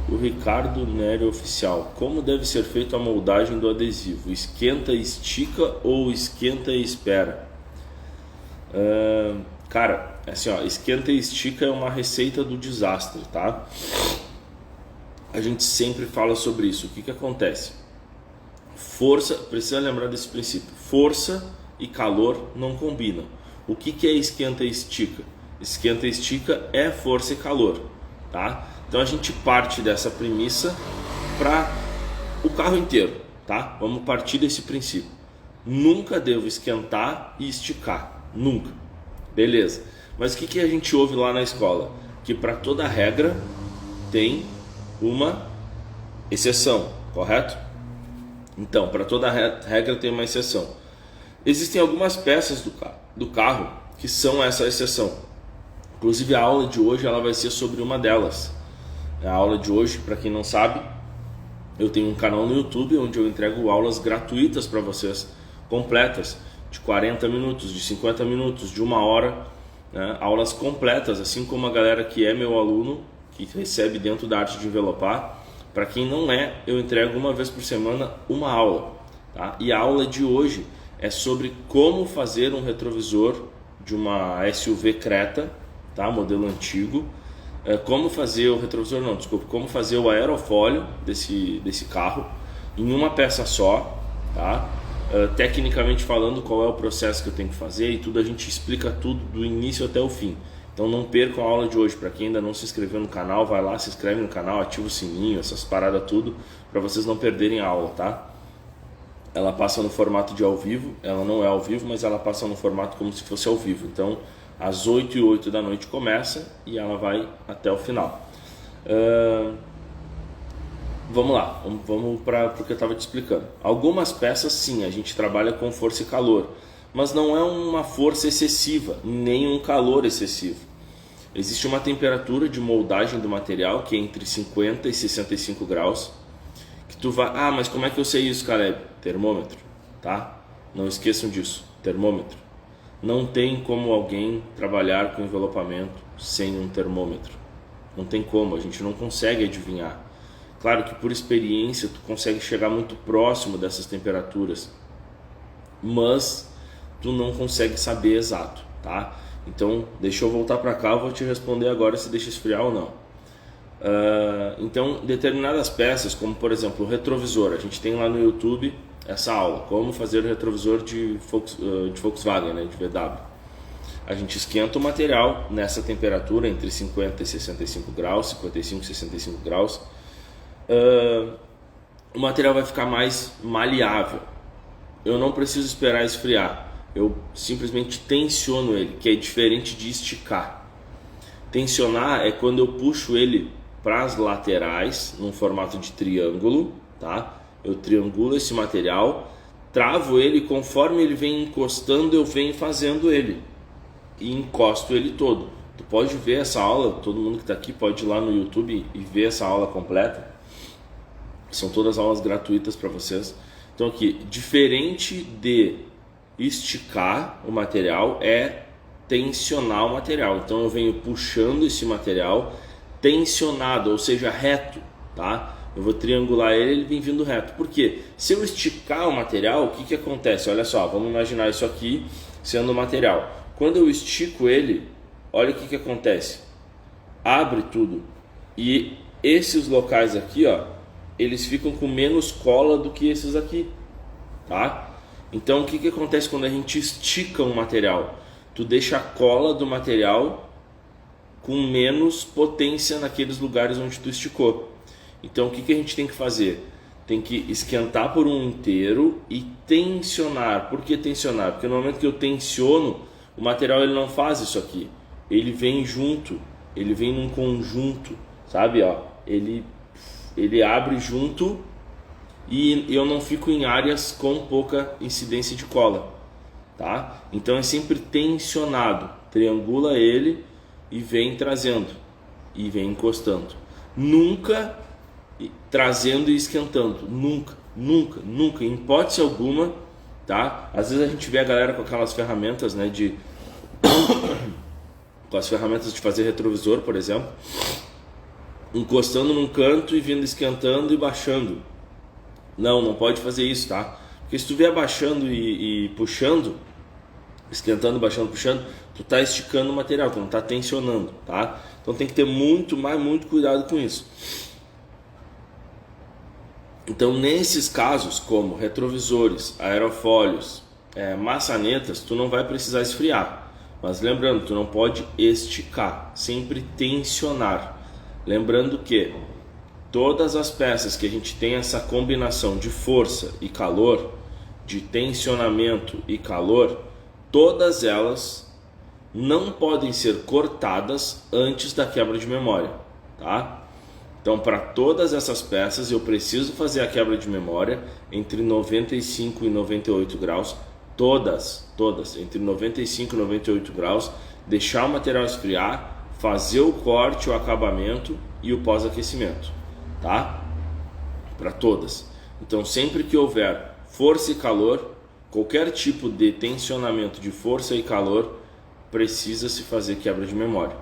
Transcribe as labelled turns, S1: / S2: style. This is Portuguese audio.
S1: O Ricardo Nery Oficial. Como deve ser feita a moldagem do adesivo? Esquenta e estica ou esquenta e espera? Cara, assim, ó, esquenta e estica é uma receita do desastre, tá? A gente sempre fala sobre isso. O que acontece? Força, precisa lembrar desse princípio. Força e calor não combinam. O que é esquenta e estica? Esquenta e estica é força e calor, tá? Então a gente parte dessa premissa para o carro inteiro, tá? Vamos partir desse princípio. Nunca devo esquentar e esticar, nunca. Beleza. Mas o que a gente ouve lá na escola? Que para toda regra tem uma exceção, correto? Então, para toda regra tem uma exceção. Existem algumas peças do carro que são essa exceção. Inclusive a aula de hoje ela vai ser sobre uma delas. A aula de hoje, para quem não sabe, eu tenho um canal no YouTube onde eu entrego aulas gratuitas para vocês, completas, de 40 minutos, de 50 minutos, de 1 hora, né? Aulas completas, assim como a galera que é meu aluno, que recebe dentro da arte de envelopar. Para quem não é, eu entrego uma vez por semana uma aula, tá? E a aula de hoje é sobre como fazer um retrovisor de uma SUV Creta, tá? Modelo antigo. Como fazer o retrovisor, não, desculpa, como fazer o aerofólio desse carro em uma peça só, tá? Tecnicamente falando, qual é o processo que eu tenho que fazer e tudo, a gente explica tudo do início até o fim. Então não percam a aula de hoje. Para quem ainda não se inscreveu no canal, vai lá, se inscreve no canal, ativa o sininho, essas paradas tudo, para vocês não perderem a aula, tá? Ela passa no formato de ao vivo, ela não é ao vivo, mas ela passa no formato como se fosse ao vivo. Então às 8h08 da noite começa e ela vai até o final. Vamos lá, vamos para o que eu estava te explicando. Algumas peças sim, a gente trabalha com força e calor, mas não é uma força excessiva, nem um calor excessivo. Existe uma temperatura de moldagem do material que é entre 50 e 65 graus. Que tu vai, mas como é que eu sei isso, Caleb? Termômetro, tá? Não esqueçam disso, termômetro. Não tem como alguém trabalhar com envelopamento sem um termômetro. Não tem como, a gente não consegue adivinhar. Claro que por experiência tu consegue chegar muito próximo dessas temperaturas, mas tu não consegue saber exato, tá? Então, deixa eu voltar para cá, eu vou te responder agora se deixa esfriar ou não. Então, determinadas peças, como por exemplo o retrovisor, a gente tem lá no YouTube essa aula, como fazer o retrovisor de Volkswagen, né, de VW. A gente esquenta o material nessa temperatura entre 50 e 65 graus, 55 e 65 graus. O material vai ficar mais maleável. Eu não preciso esperar esfriar, eu simplesmente tensiono ele, que é diferente de esticar. Tensionar é quando eu puxo ele para as laterais, num formato de triângulo, tá? Eu triangulo esse material, travo ele, conforme ele vem encostando, eu venho fazendo ele e encosto ele todo. Tu pode ver essa aula, todo mundo que está aqui pode ir lá no YouTube e ver essa aula completa. São todas aulas gratuitas para vocês. Então aqui, diferente de esticar o material, é tensionar o material. Então eu venho puxando esse material tensionado, ou seja, reto, tá? Eu vou triangular ele vem vindo reto. Por quê? Se eu esticar o material, o que acontece? Olha só, vamos imaginar isso aqui sendo o material. Quando eu estico ele, olha o que acontece. Abre tudo. E esses locais aqui, ó, eles ficam com menos cola do que esses aqui, tá? Então o que acontece quando a gente estica um material? Tu deixa a cola do material com menos potência naqueles lugares onde tu esticou. Então o que a gente tem que fazer? Tem que esquentar por um inteiro e tensionar. Por que tensionar? Porque no momento que eu tensiono, o material ele não faz isso aqui. Ele vem junto, ele vem num conjunto, sabe? Ó, ele abre junto e eu não fico em áreas com pouca incidência de cola, tá? Então é sempre tensionado. Triangula ele e vem trazendo e vem encostando. Nunca trazendo e esquentando, nunca, em hipótese alguma, tá? Às vezes a gente vê a galera com aquelas ferramentas, né, com as ferramentas de fazer retrovisor, por exemplo, encostando num canto e vindo esquentando e baixando. Não pode fazer isso, tá? Porque se tu vier baixando e puxando, esquentando, baixando, puxando, tu tá esticando o material, tu não tá tensionando, tá? Então tem que ter muito cuidado com isso. Então nesses casos, como retrovisores, aerofólios, maçanetas, tu não vai precisar esfriar. Mas lembrando, tu não pode esticar, sempre tensionar. Lembrando que todas as peças que a gente tem essa combinação de força e calor, de tensionamento e calor, todas elas não podem ser cortadas antes da quebra de memória, tá? Então, para todas essas peças, eu preciso fazer a quebra de memória entre 95 e 98 graus, todas, entre 95 e 98 graus, deixar o material esfriar, fazer o corte, o acabamento e o pós-aquecimento, tá? Para todas. Então, sempre que houver força e calor, qualquer tipo de tensionamento de força e calor, precisa se fazer quebra de memória.